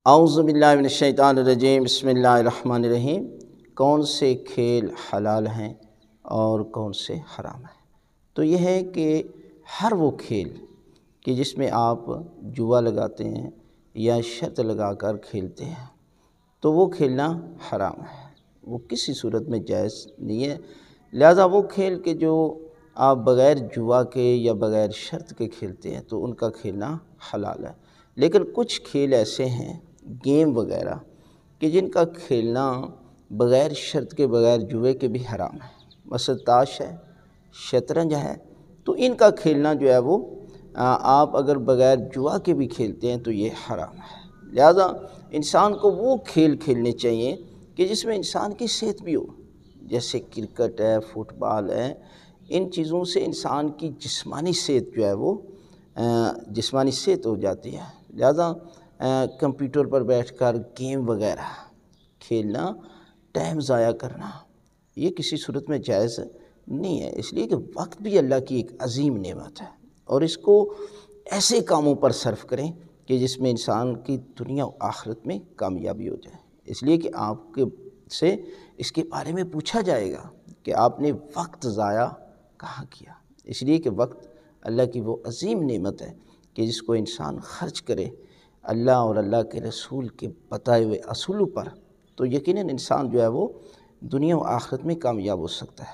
اعوذ باللہ من الشیطان الرجیم، بسم اللہ الرحمن الرحیم۔ کون سے کھیل حلال ہیں اور کون سے حرام ہیں؟ تو یہ ہے کہ ہر وہ کھیل کہ جس میں آپ جوا لگاتے ہیں یا شرط لگا کر کھیلتے ہیں تو وہ کھیلنا حرام ہے، وہ کسی صورت میں جائز نہیں ہے۔ لہذا وہ کھیل کہ جو آپ بغیر جوا کے یا بغیر شرط کے کھیلتے ہیں تو ان کا کھیلنا حلال ہے۔ لیکن کچھ کھیل ایسے ہیں، گیم وغیرہ کہ جن کا کھیلنا بغیر شرط کے بغیر جوے کے بھی حرام ہے، مثلا تاش ہے، شطرنج ہے، تو ان کا کھیلنا جو ہے وہ آپ اگر بغیر جوا کے بھی کھیلتے ہیں تو یہ حرام ہے۔ لہذا انسان کو وہ کھیل کھیلنے چاہیے کہ جس میں انسان کی صحت بھی ہو، جیسے کرکٹ ہے، فٹ بال ہے۔ ان چیزوں سے انسان کی جسمانی صحت جو ہے وہ جسمانی صحت ہو جاتی ہے۔ لہذا کمپیوٹر پر بیٹھ کر گیم وغیرہ کھیلنا، ٹائم ضائع کرنا، یہ کسی صورت میں جائز نہیں ہے، اس لیے کہ وقت بھی اللہ کی ایک عظیم نعمت ہے اور اس کو ایسے کاموں پر صرف کریں کہ جس میں انسان کی دنیا و آخرت میں کامیابی ہو جائے۔ اس لیے کہ آپ کے سے اس کے بارے میں پوچھا جائے گا کہ آپ نے وقت ضائع کہاں کیا، اس لیے کہ وقت اللہ کی وہ عظیم نعمت ہے کہ جس کو انسان خرچ کرے اللہ اور اللہ کے رسول کے بتائے ہوئے اصولوں پر، تو یقیناً انسان جو ہے وہ دنیا و آخرت میں کامیاب ہو سکتا ہے۔